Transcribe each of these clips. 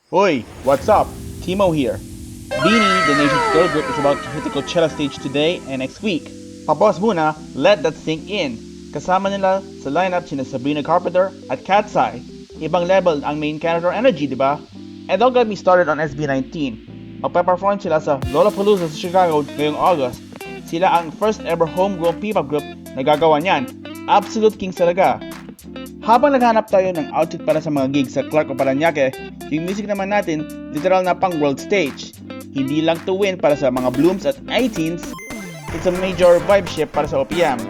Oi, what's up? Timo here. Beanie, the nation's girl group, is about to hit the Coachella stage today and next week. Papos muna, let that sink in. Kasama nila sa lineup sina Sabrina Carpenter at Katsai. Ibang level ang main character energy, di ba? And don't get me started on SB19. Magpe-perform sila sa Lollapalooza sa Chicago ngayong August. Sila ang first ever homegrown P-pop group na gagawa niyan. Absolute kings talaga. Habang naghanap tayo ng outfit para sa mga gigs sa Clark o Paranaque, yung music naman natin, literal na pang world stage. Hindi lang to win para sa mga blooms at 18s, it's a major vibe shift para sa OPM.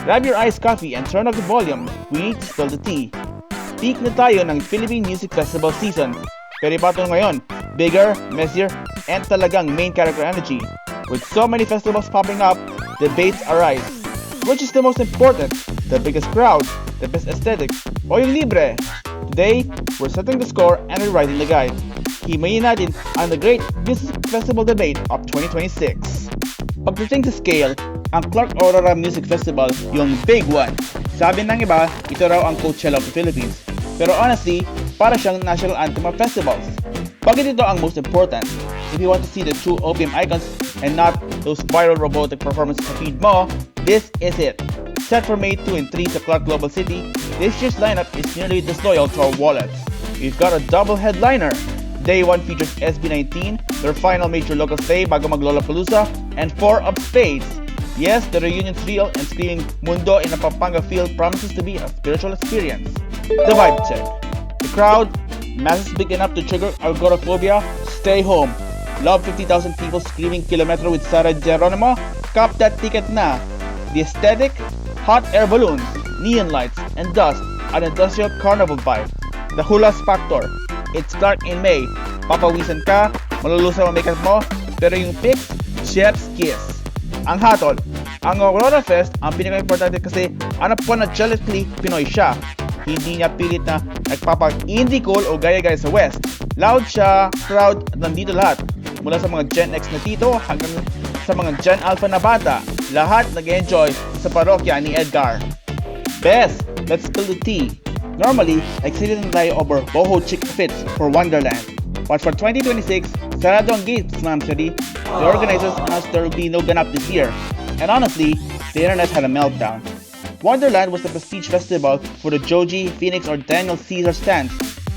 Grab your iced coffee and turn up the volume, we need to spill the tea. Peak na tayo ng Philippine Music Festival season, pero iba ito ngayon, bigger, messier, and talagang main character energy. With so many festivals popping up, debates arise. Which is the most important? The biggest crowd, the best aesthetics, o yung libre? Today, we're setting the score and rewriting the guide. Hihimayin natin ang The Great Music Festival Debate of 2026. Pagdating sa scale, ang Clark Aurora Music Festival yung big one. Sabi ng iba, ito raw ang Coachella of the Philippines. Pero honestly, para siyang national anthem of festivals. Bakit ito ang most important? If you want to see the true OPM icons and not those viral robotic performances sa feed mo, this is it. Set for May 2 and 3 sa Clark Global City, this year's lineup is nearly disloyal to our wallets. We've got a double headliner. Day 1 features SB19, their final major local stay bago mag-Lollapalooza, and 4 of Spades. Yes, the reunion's real and screaming Mundo in a Pampanga field promises to be a spiritual experience. The vibe check. The crowd, masses big enough to trigger agoraphobia, stay home. Love 50,000 people screaming Kilometro with Sarah Geronimo? Cop that ticket na. The aesthetic? Hot air balloons, neon lights, and dust, an industrial carnival vibe. The Hulas factor. It's Clark in May. Papawisan ka, malulusaw ang makeup mo, pero yung pics, chef's kiss. Ang hatol. Ang Aurora Fest, ang pinaka-importante kasi unapologetically Pinoy siya. Hindi niya pilit na nagpapag-indie cool o gaya-gaya sa West. Loud siya, proud, at nandito lahat. Mula sa mga Gen X na tito hanggang sa mga Gen Alpha na bata, lahat nag-enjoy sa parokya ni Edgar. Best, let's spill the tea. Normally, excited na tayo over boho chick fits for Wanderland. But for 2026, sarado ang gates, ma'am Sari. The organizers announced there will be no ganap this year. And honestly, the internet had a meltdown. Wanderland was the prestige festival for the Joji, Phoenix, or Daniel Caesar stands.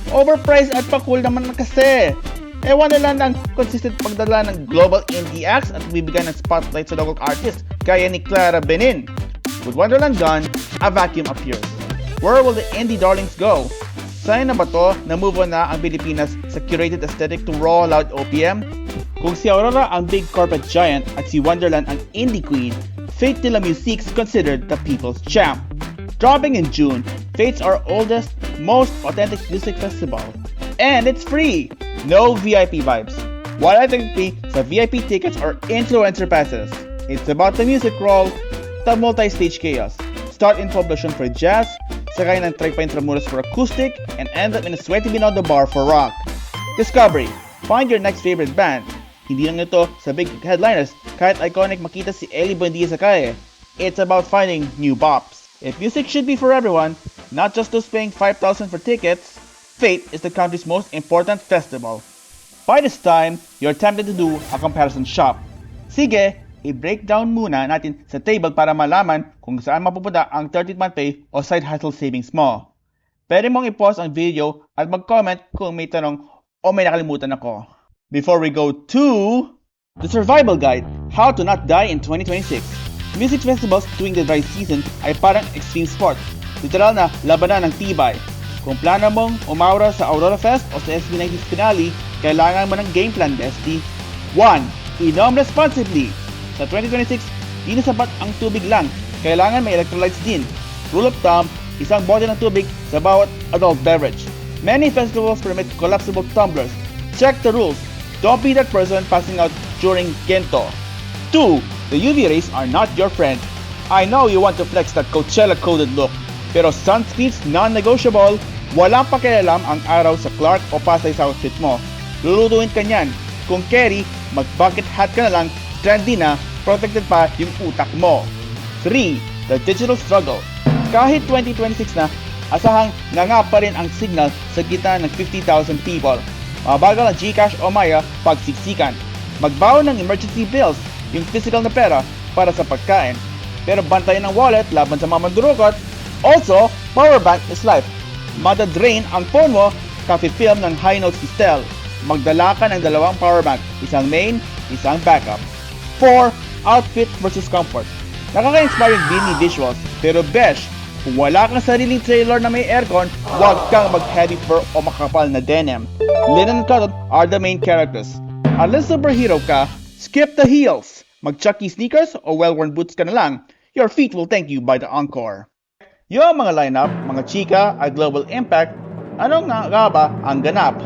Overpriced at pa-cool naman kasi. Wanderland ang consistent pagdala ng global indie acts at bibigyan ng spotlight sa local artists gaya ni Clara Benin. With Wanderland gone, a vacuum appears. Where will the indie darlings go? Sign na ba to na move on na ang Pilipinas sa curated aesthetic to raw loud OPM? Kung si Aurora ang big corporate giant at si Wanderland ang indie queen, Fete de la Musique is considered the people's champ. Dropping in June, Fete's our oldest, most authentic music festival. And it's free! No VIP vibes. While I think sa VIP tickets or influencer passes, it's about the music roll, the multi-stage chaos. Start in poblacion for jazz, sakay ng Trek pa Intramuros for acoustic, and end up in a sweaty Binondo bar for rock. Discovery. Find your next favorite band. Hindi lang ito sa big headliners, kahit iconic makita si Eli Buendia sa kaye. It's about finding new bops. If music should be for everyone, not just those paying 5,000 for tickets, Fete is the country's most important festival. By this time, you're tempted to do a comparison shop. Sige, i-breakdown muna natin sa table para malaman kung saan mapupunta ang 13th month pay o side hustle savings mo. Pwede mong i-pause ang video at mag-comment kung may tanong o may nakalimutan ako. Before we go to the survival guide, how to not die in 2026. Music festivals tuwing the dry season ay parang extreme sport. Literal na labanan ng tibay. Kung plano mong umaura sa Aurora Fest o sa SB19's finale, kailangan mo ng game plan, bestie. 1. Inom responsibly. Sa 2026, di na sapat ang tubig lang. Kailangan may electrolytes din. Rule of thumb, isang bote ng tubig sa bawat adult beverage. Many festivals permit collapsible tumblers. Check the rules. Don't be that person passing out during Gento. 2. The UV rays are not your friend. I know you want to flex that Coachella-coded look, pero sunscreen's non-negotiable. Walang pakialam ang araw sa Clark o Pasay sa outfit mo. Lulutuin ka niyan. Kung carry, mag-bucket hat ka na lang, trendy na, protected pa yung utak mo. 3. The digital struggle. Kahit 2026 na, asahang nga pa rin ang signal sa gitna ng 50,000 people. mabagal ang GCash o Maya pagsiksikan. Magbaon ng emergency bills, yung physical na pera para sa pagkain. Pero bantayan ng wallet laban sa mga mandurukot. Also, power bank is life. Madadrain ang phone mo, kafi-film ng high notes Stell. Magdala ka ng dalawang power bank, isang main, isang backup. 4. Outfit versus comfort. Nakaka-inspiring beanie visuals, pero besh, kung wala kang sariling trailer na may aircon, huwag kang mag-heavy fur o makapal na denim. Linen and cotton are the main characters. Unless superhero ka, skip the heels. Mag-chucky sneakers o well-worn boots ka na lang. Your feet will thank you by the encore. Yung mga lineup, mga chika at global impact, ano nga ba ang ganap?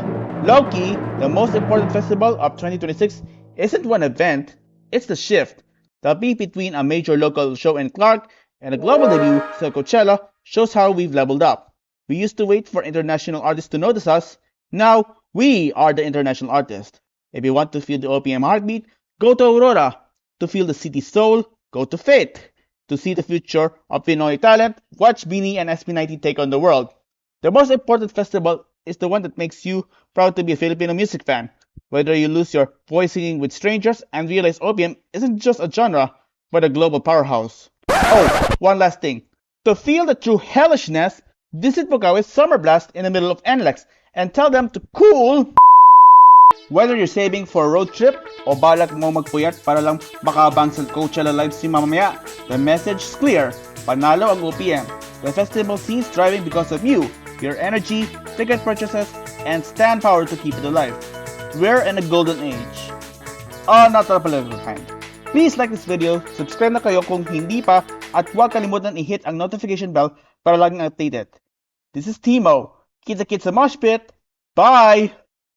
Low-key, the most important festival of 2026 isn't one event, it's the shift. The beat between a major local show in Clark and a global debut sa Coachella shows how we've leveled up. We used to wait for international artists to notice us. Now, we are the international artists. If you want to feel the OPM heartbeat, go to Aurora. To feel the city's soul, go to Fete. To see the future of Pinoy talent, watch Beanie and SB90 take on the world. The most important festival is the one that makes you proud to be a Filipino music fan. Whether you lose your voice singing with strangers and realize OPM isn't just a genre, but a global powerhouse. Oh, one last thing. To feel the true hellishness, visit Bukawi's Summer Blast in the middle of NLEX and tell them to cool. Whether you're saving for a road trip o balak mo magpuyat para lang makabang sa Coachella live si mamaya, the message is clear. Panalo ang OPM. The festival scene's thriving because of you, your energy, ticket purchases, and stand power to keep it alive. We're in a golden age. Not a political kind. Please like this video, subscribe na kayo kung hindi pa, at huwag kalimutan i-hit ang notification bell para laging updated. This is Timo. Kita-kits sa mosh pit. Bye!